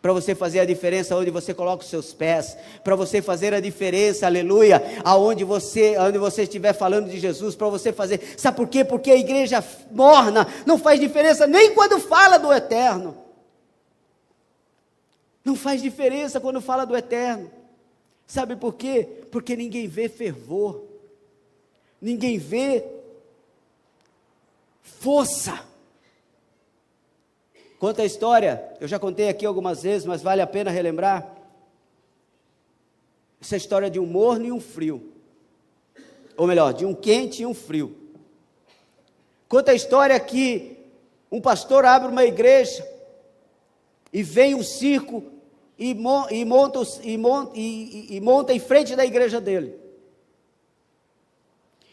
para você fazer a diferença onde você coloca os seus pés, para você fazer a diferença, aleluia, onde você estiver falando de Jesus, para você fazer. Sabe por quê? Porque a igreja morna não faz diferença nem quando fala do eterno, não faz diferença quando fala do eterno. Sabe por quê? Porque ninguém vê fervor, ninguém vê força. Conta a história, eu já contei aqui algumas vezes, mas vale a pena relembrar. Essa história de um morno e um frio, ou melhor, de um quente e um frio. Conta a história que um pastor abre uma igreja, e vem um circo, e monta em frente da igreja dele.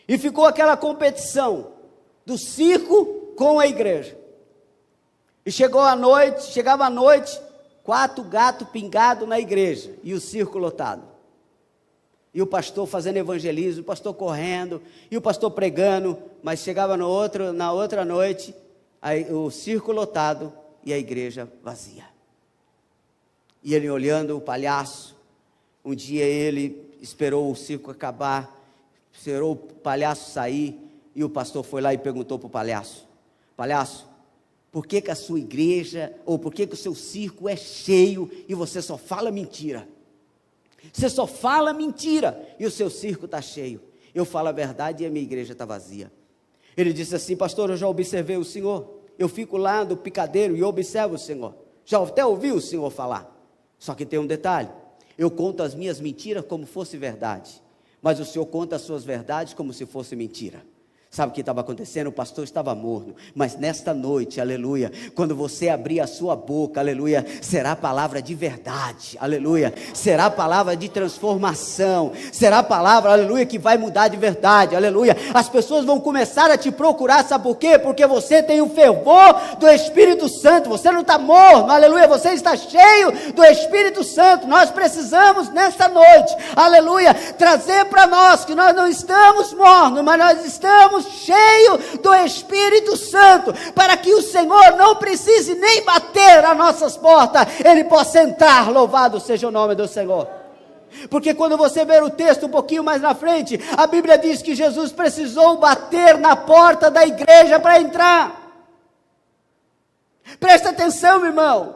E ficou aquela competição do circo com a igreja. E chegava à noite, 4 gatos pingados na igreja, e o circo lotado. E o pastor fazendo evangelismo, o pastor correndo, e o pastor pregando, mas chegava na outra noite, o circo lotado e a igreja vazia. E ele olhando o palhaço, um dia ele esperou o circo acabar, esperou o palhaço sair, e o pastor foi lá e perguntou para o palhaço, palhaço, por que a sua igreja, ou por que o seu circo é cheio, e você só fala mentira? Você só fala mentira, e o seu circo está cheio. Eu falo a verdade e a minha igreja está vazia. Ele disse assim, pastor, eu já observei o senhor, eu fico lá do picadeiro e observo o senhor, já até ouvi o senhor falar. Só que tem um detalhe, eu conto as minhas mentiras como fosse verdade, mas o senhor conta as suas verdades como se fosse mentira. Sabe o que estava acontecendo? O pastor estava morno, mas nesta noite, aleluia, quando você abrir a sua boca, aleluia, será palavra de verdade, aleluia, será palavra de transformação, será palavra, aleluia, que vai mudar de verdade, aleluia. As pessoas vão começar a te procurar, sabe por quê? Porque você tem o fervor do Espírito Santo, você não está morno, aleluia, você está cheio do Espírito Santo. Nós precisamos nesta noite, aleluia, trazer para nós que nós não estamos mornos, mas nós estamos cheio do Espírito Santo, para que o Senhor não precise nem bater às nossas portas, Ele possa entrar. Louvado seja o nome do Senhor. Porque quando você ver o texto um pouquinho mais na frente, a Bíblia diz que Jesus precisou bater na porta da igreja para entrar. Presta atenção, meu irmão,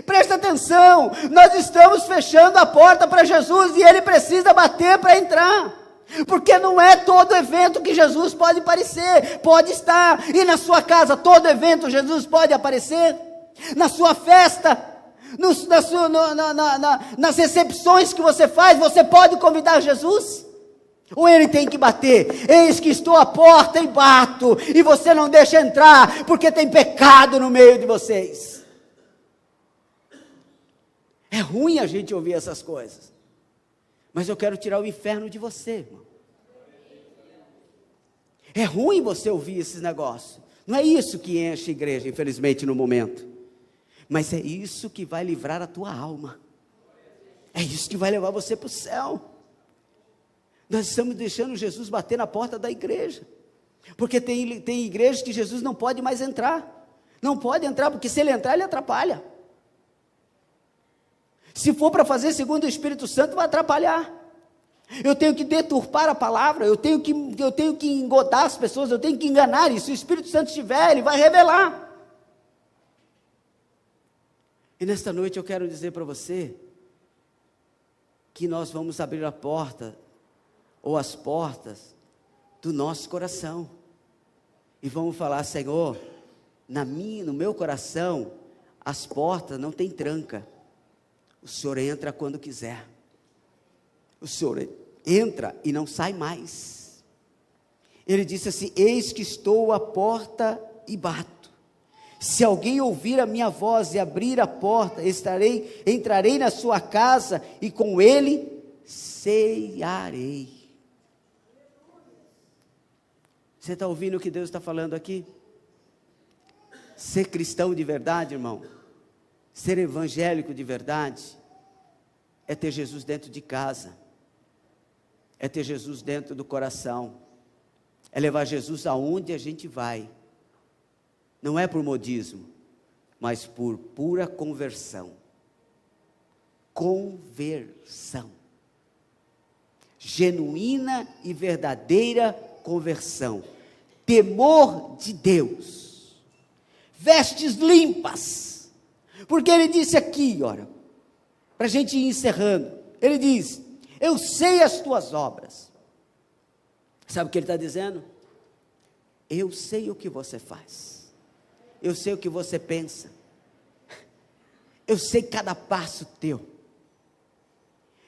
presta atenção, nós estamos fechando a porta para Jesus, e Ele precisa bater para entrar. Porque não é todo evento que Jesus pode aparecer, pode estar, e na sua casa, todo evento Jesus pode aparecer, na sua festa, nas recepções que você faz, você pode convidar Jesus, ou Ele tem que bater? Eis que estou à porta e bato, e você não deixa entrar, porque tem pecado no meio de vocês. É ruim a gente ouvir essas coisas, mas eu quero tirar o inferno de você, irmão. É ruim você ouvir esses negócios. Não é isso que enche a igreja, infelizmente, no momento. Mas é isso que vai livrar a tua alma. É isso que vai levar você para o céu. Nós estamos deixando Jesus bater na porta da igreja. Porque tem igrejas que Jesus não pode mais entrar. Não pode entrar, porque se ele entrar, ele atrapalha. Se for para fazer segundo o Espírito Santo, vai atrapalhar. Eu tenho que deturpar a palavra, eu tenho que engodar as pessoas, eu tenho que enganar, e se o Espírito Santo estiver, ele vai revelar. E nesta noite eu quero dizer para você, que nós vamos abrir a porta, ou as portas, do nosso coração, e vamos falar: Senhor, no meu coração, as portas não tem tranca, o Senhor entra quando quiser, o Senhor entra e não sai mais. Ele disse assim: eis que estou à porta e bato, se alguém ouvir a minha voz e abrir a porta, entrarei na sua casa e com ele cearei. Você está ouvindo o que Deus está falando aqui? Ser cristão de verdade, irmão, ser evangélico de verdade, é ter Jesus dentro de casa, é ter Jesus dentro do coração, é levar Jesus aonde a gente vai. Não é por modismo, mas por pura conversão. Conversão. Genuína e verdadeira conversão. Temor de Deus. Vestes limpas. Porque ele disse aqui, olha, para a gente ir encerrando. Ele diz: eu sei as tuas obras. Sabe o que ele está dizendo? Eu sei o que você faz. Eu sei o que você pensa, eu sei cada passo teu.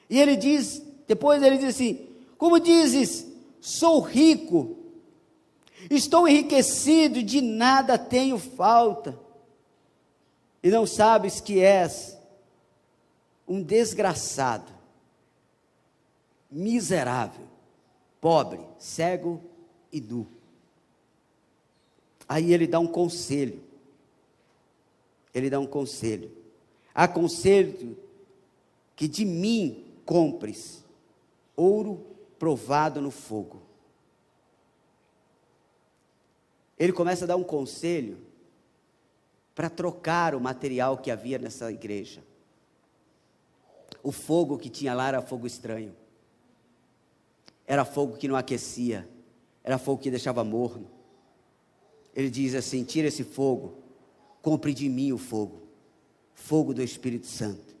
E ele diz, depois ele diz assim: como dizes, sou rico, estou enriquecido, de nada tenho falta, e não sabes que és um desgraçado, miserável, pobre, cego e nu. Aí ele dá um conselho. Ele dá um conselho. Aconselho que de mim compres ouro provado no fogo. Ele começa a dar um conselho para trocar o material que havia nessa igreja. O fogo que tinha lá era fogo estranho. Era fogo que não aquecia. Era fogo que deixava morno. Ele diz assim: tira esse fogo, compre de mim o fogo, fogo do Espírito Santo.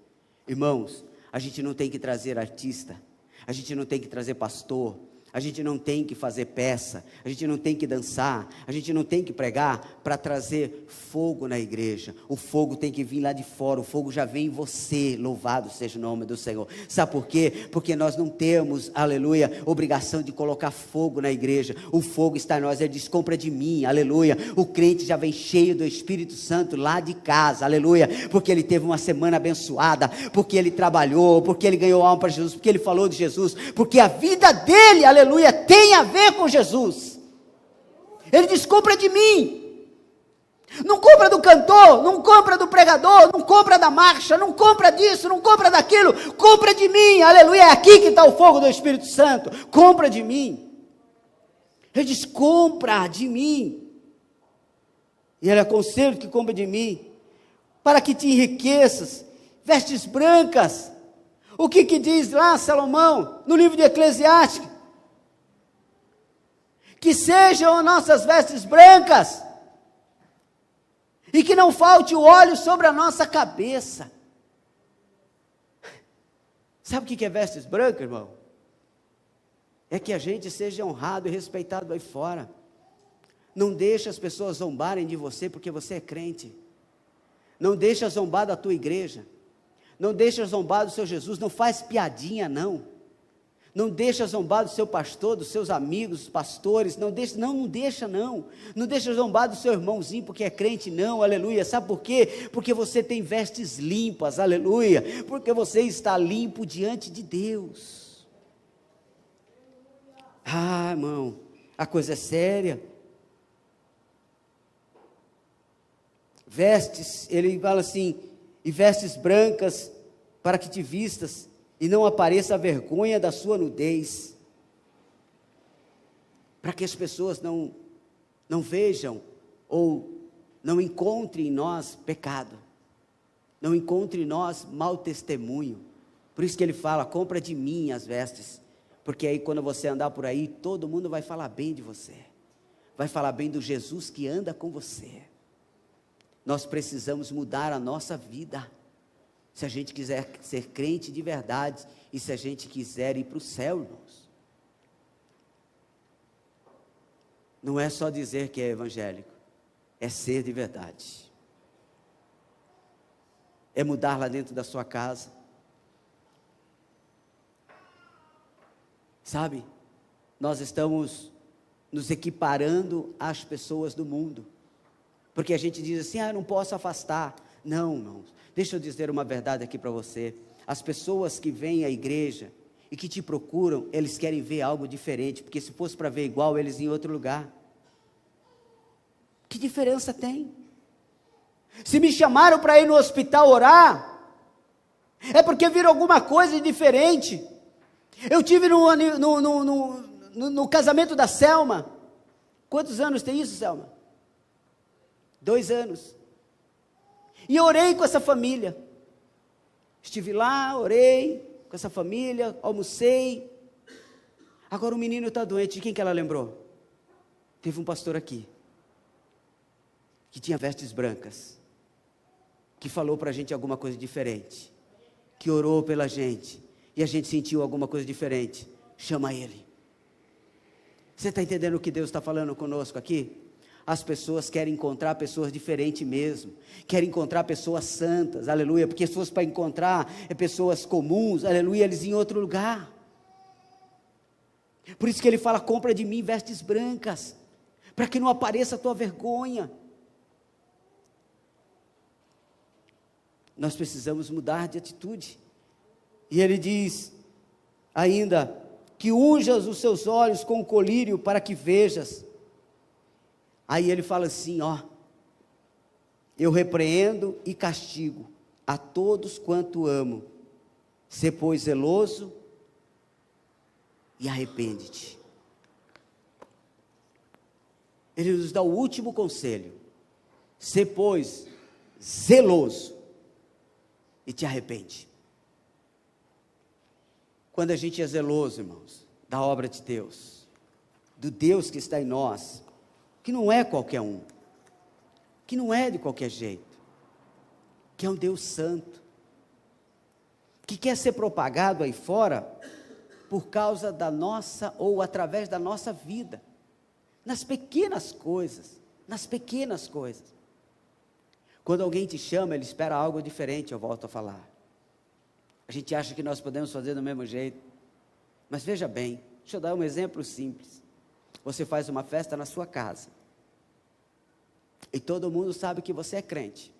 Irmãos, a gente não tem que trazer artista, a gente não tem que trazer pastor, a gente não tem que fazer peça, a gente não tem que dançar, a gente não tem que pregar para trazer fogo na igreja. O fogo tem que vir lá de fora, o fogo já vem em você. Louvado seja o nome do Senhor. Sabe por quê? Porque nós não temos, aleluia, obrigação de colocar fogo na igreja. O fogo está em nós. Ele diz: compra de mim, aleluia. O crente já vem cheio do Espírito Santo lá de casa, aleluia, porque ele teve uma semana abençoada, porque ele trabalhou, porque ele ganhou alma para Jesus, porque ele falou de Jesus, porque a vida dele, aleluia, tem a ver com Jesus. Ele diz: compra de mim. Não compra do cantor, não compra do pregador, não compra da marcha, não compra disso, não compra daquilo, compra de mim, aleluia. É aqui que está o fogo do Espírito Santo. Compra de mim. Ele diz: compra de mim. E ele aconselha que compra de mim, para que te enriqueças, vestes brancas. O que diz lá Salomão, no livro de Eclesiastes? Que sejam nossas vestes brancas, e que não falte o óleo sobre a nossa cabeça. Sabe o que é vestes brancas, irmão? É que a gente seja honrado e respeitado aí fora. Não deixa as pessoas zombarem de você porque você é crente. Não deixa zombar da tua igreja. Não deixa zombar do seu Jesus. Não faz piadinha, não. Não deixa zombar do seu pastor, dos seus amigos, pastores. Não deixa. Não deixa zombar do seu irmãozinho porque é crente, não, aleluia. Sabe por quê? Porque você tem vestes limpas, aleluia. Porque você está limpo diante de Deus. Ah, irmão, A coisa é séria. Vestes, ele fala assim, e vestes brancas para que te vistas e não apareça a vergonha da sua nudez. Para que as pessoas não vejam ou não encontrem em nós pecado, não encontrem em nós mau testemunho. Por isso que ele fala, compra de mim as vestes, porque aí quando você andar por aí, todo mundo vai falar bem de você, vai falar bem do Jesus que anda com você. Nós precisamos mudar a nossa vida, se a gente quiser ser crente de verdade, e se a gente quiser ir para o céu, irmãos. Não é só dizer que é evangélico, é ser de verdade, é mudar lá dentro da sua casa, sabe, nós estamos nos equiparando às pessoas do mundo, porque a gente diz assim, eu não posso afastar. Não, irmãos, deixa eu dizer uma verdade aqui para você, as pessoas que vêm à igreja e que te procuram, eles querem ver algo diferente, porque se fosse para ver igual, eles iam em outro lugar. Que diferença tem? Se me chamaram para ir no hospital orar, é porque viram alguma coisa diferente. Eu tive no casamento da Selma. Quantos anos tem isso, Selma? 2 anos. E orei com essa família. Estive lá, orei com essa família, almocei. Agora o menino está doente. De quem que ela lembrou? Teve um pastor aqui, que tinha vestes brancas, que falou para a gente alguma coisa diferente, que orou pela gente, e a gente sentiu alguma coisa diferente. Chama ele. Você está entendendo o que Deus está falando conosco aqui? As pessoas querem encontrar pessoas diferentes mesmo, querem encontrar pessoas santas, aleluia, porque se fosse para encontrar pessoas comuns, aleluia, eles iam em outro lugar. Por isso que ele fala, compra de mim vestes brancas, para que não apareça a tua vergonha. Nós precisamos mudar de atitude. E ele diz ainda, que unjas os seus olhos com o colírio para que vejas. Aí ele fala assim, eu repreendo e castigo a todos quanto amo. Sê, pois, zeloso e arrepende-te. Ele nos dá o último conselho. Sê, pois, zeloso e te arrepende. Quando a gente é zeloso, irmãos, da obra de Deus, do Deus que está em nós, que não é qualquer um, que não é de qualquer jeito, que é um Deus santo, que quer ser propagado aí fora, por causa da nossa, ou através da nossa vida, nas pequenas coisas, Quando alguém te chama, ele espera algo diferente, eu volto a falar. A gente acha que nós podemos fazer do mesmo jeito, mas veja bem, deixa eu dar um exemplo simples. Você faz uma festa na sua casa, e todo mundo sabe que você é crente,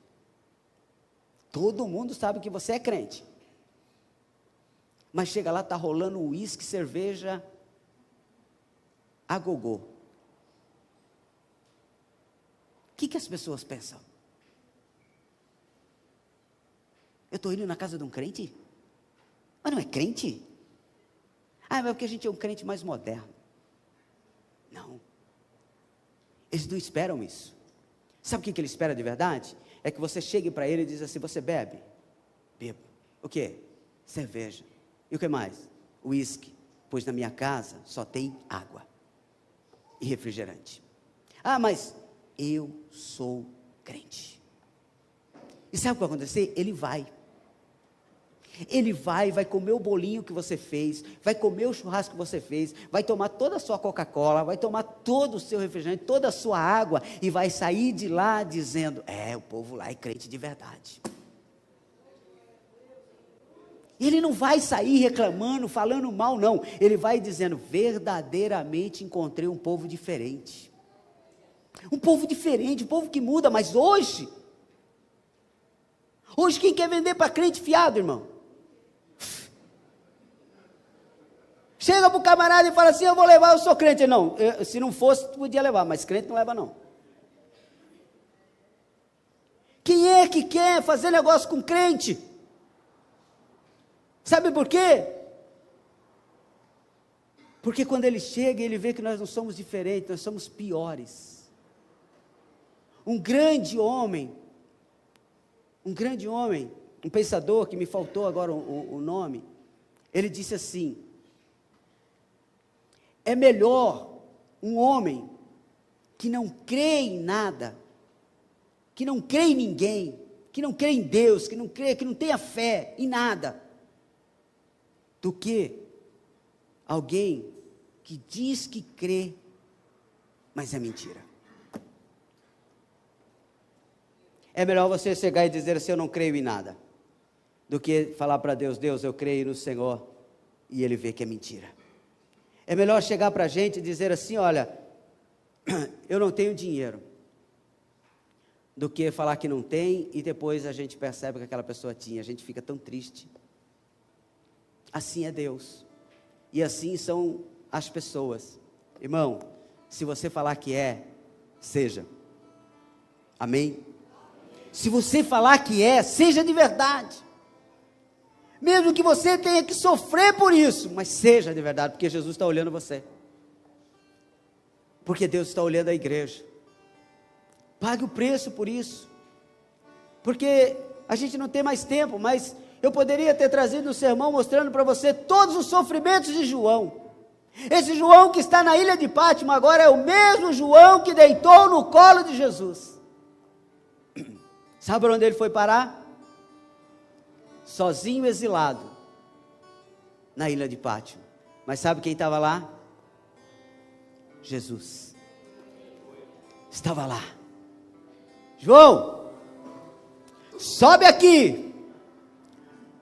mas chega lá, está rolando uísque, cerveja, a gogô. O que as pessoas pensam? Eu estou indo na casa de um crente? Mas não é crente? Mas é porque a gente é um crente mais moderno. Não. Eles não esperam isso. Sabe o que ele espera de verdade? É que você chegue para ele e diz assim, você bebe? Bebo. O quê? Cerveja. E o que mais? Uísque. Pois na minha casa só tem água e refrigerante. Mas eu sou crente. E sabe o que vai acontecer? Ele vai comer o bolinho que você fez, vai comer o churrasco que você fez, vai tomar toda a sua Coca-Cola, vai tomar todo o seu refrigerante, toda a sua água, e vai sair de lá dizendo, o povo lá é crente de verdade. Ele não vai sair reclamando, falando mal, não, ele vai dizendo, verdadeiramente encontrei um povo diferente, um povo que muda. Mas hoje quem quer vender para crente fiado, irmão? Chega para o camarada e fala assim, eu vou levar, eu sou crente. Não, se não fosse, tu podia levar, mas crente não leva não. Quem é que quer fazer negócio com crente? Sabe por quê? Porque quando ele chega, ele vê que nós não somos diferentes, nós somos piores. Um grande homem, um pensador, que me faltou agora o nome, ele disse assim, é melhor um homem que não crê em nada, que não crê em ninguém, que não crê em Deus, que não tenha fé em nada, do que alguém que diz que crê, mas é mentira. É melhor você chegar e dizer assim, eu não creio em nada, do que falar para Deus, Deus, eu creio no Senhor, e Ele vê que é mentira. É melhor chegar para a gente e dizer assim, olha, eu não tenho dinheiro, do que falar que não tem, e depois a gente percebe que aquela pessoa tinha, a gente fica tão triste. Assim é Deus, e assim são as pessoas. Irmão, se você falar que seja. Amém? Se você falar que seja de verdade. Mesmo que você tenha que sofrer por isso, mas seja de verdade, porque Jesus está olhando você. Porque Deus está olhando a igreja. Pague o preço por isso. Porque a gente não tem mais tempo, mas eu poderia ter trazido um sermão mostrando para você todos os sofrimentos de João. Esse João que está na ilha de Pátimo agora é o mesmo João que deitou no colo de Jesus. Sabe onde ele foi parar? Sozinho, exilado, na ilha de Pátimo. Mas sabe quem estava lá? Jesus. Estava lá. João, sobe aqui,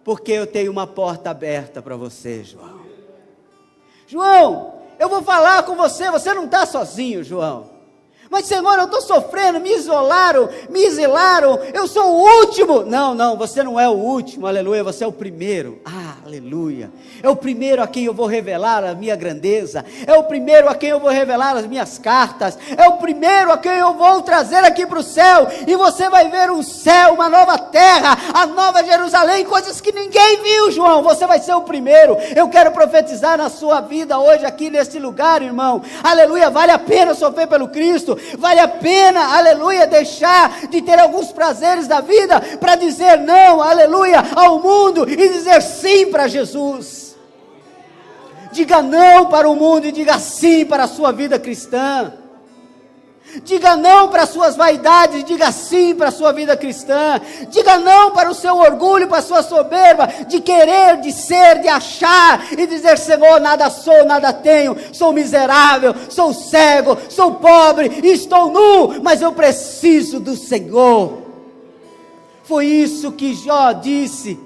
porque eu tenho uma porta aberta para você, João. João, eu vou falar com você, você não está sozinho, João. Mas Senhor, eu estou sofrendo, me exilaram, eu sou o último. Não, você não é o último, aleluia, você é o primeiro, aleluia. É o primeiro a quem eu vou revelar a minha grandeza, é o primeiro a quem eu vou revelar as minhas cartas, é o primeiro a quem eu vou trazer aqui para o céu, e você vai ver um céu, uma nova terra, a nova Jerusalém, coisas que ninguém viu, João, você vai ser o primeiro. Eu quero profetizar na sua vida hoje aqui neste lugar, irmão, aleluia, vale a pena sofrer pelo Cristo, vale a pena, aleluia, deixar de ter alguns prazeres da vida, para dizer não, aleluia, ao mundo, e dizer sim para Jesus. Diga não para o mundo e diga sim para a sua vida cristã. Diga não para as suas vaidades, diga sim para a sua vida cristã. Diga não para o seu orgulho, para a sua soberba, de querer, de ser, de achar, e dizer, Senhor, nada sou, nada tenho, sou miserável, sou cego, sou pobre, estou nu, mas eu preciso do Senhor. Foi isso que Jó disse.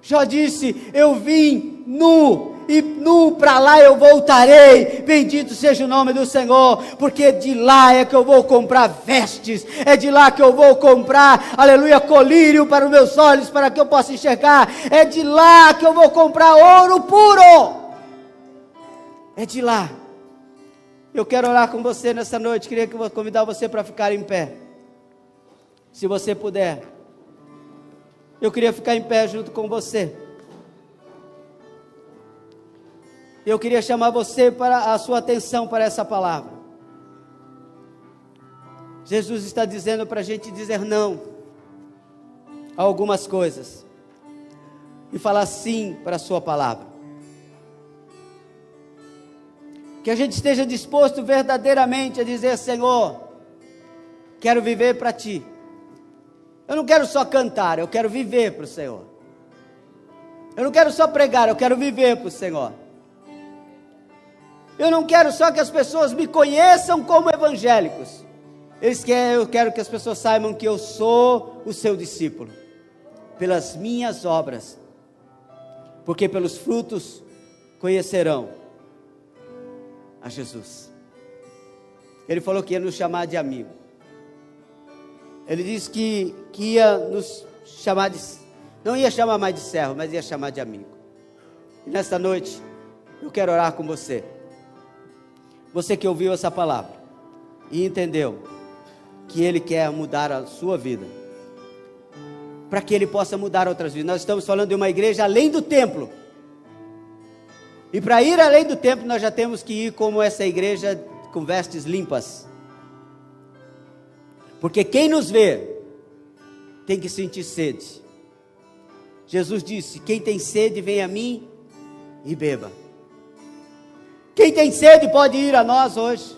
Jó disse, eu vim nu, e nu para lá eu voltarei, bendito seja o nome do Senhor, porque de lá é que eu vou comprar vestes, é de lá que eu vou comprar, aleluia, colírio para os meus olhos, para que eu possa enxergar, é de lá que eu vou comprar ouro puro, é de lá. Eu quero orar com você nessa noite, queria convidar você para ficar em pé, se você puder. Eu queria ficar em pé junto com você. Eu queria chamar você para a sua atenção para essa palavra. Jesus está dizendo para a gente dizer não a algumas coisas e falar sim para a sua palavra. Que a gente esteja disposto verdadeiramente a dizer, Senhor, quero viver para Ti. Eu não quero só cantar, eu quero viver para o Senhor. Eu não quero só pregar, eu quero viver para o Senhor. Eu não quero só que as pessoas me conheçam como evangélicos. Eu quero que as pessoas saibam que eu sou o seu discípulo, pelas minhas obras, porque pelos frutos conhecerão a Jesus. Ele falou que ia nos chamar de amigo. Ele disse que ia nos chamar de, não ia chamar mais de servo, mas ia chamar de amigo. E nesta noite, Eu quero orar com você. Você que ouviu essa palavra e entendeu que Ele quer mudar a sua vida, para que Ele possa mudar outras vidas. Nós estamos falando de uma igreja além do templo. E para ir além do templo, nós já temos que ir como essa igreja, com vestes limpas. Porque quem nos vê tem que sentir sede. Jesus disse: quem tem sede, vem a mim e beba. Quem tem sede pode ir a nós hoje.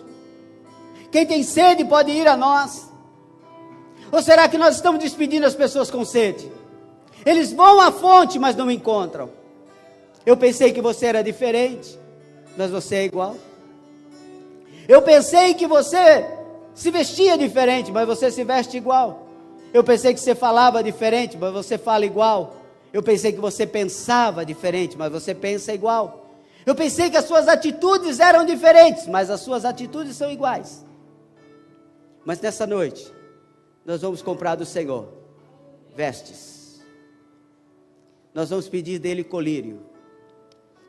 Quem tem sede pode ir a nós. Ou será que nós estamos despedindo as pessoas com sede? Eles vão à fonte, mas não encontram. Eu pensei que você era diferente, mas você é igual. Eu pensei que você se vestia diferente, mas você se veste igual. Eu pensei que você falava diferente, mas você fala igual. Eu pensei que você pensava diferente, mas você pensa igual. Eu pensei que as suas atitudes eram diferentes, mas as suas atitudes são iguais. Mas nessa noite, nós vamos comprar do Senhor vestes. Nós vamos pedir dele colírio.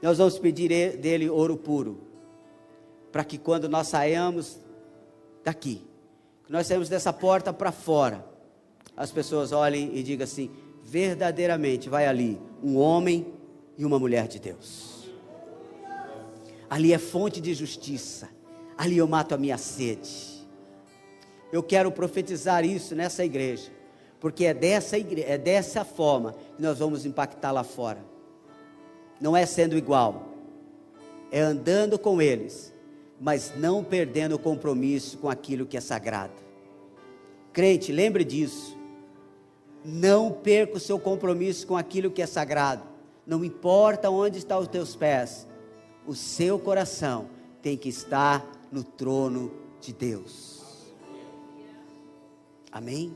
Nós vamos pedir dele ouro puro. Para que quando nós saiamos daqui, nós saímos dessa porta para fora, as pessoas olhem e digam assim: verdadeiramente vai ali um homem e uma mulher de Deus. Ali é fonte de justiça. Ali eu mato a minha sede. Eu quero profetizar isso nessa igreja, porque é dessa forma que nós vamos impactar lá fora. Não é sendo igual, é andando com eles, mas não perdendo o compromisso com aquilo que é sagrado. Crente, lembre disso. Não perca o seu compromisso com aquilo que é sagrado. Não importa onde estão os teus pés, o seu coração tem que estar no trono de Deus. Amém?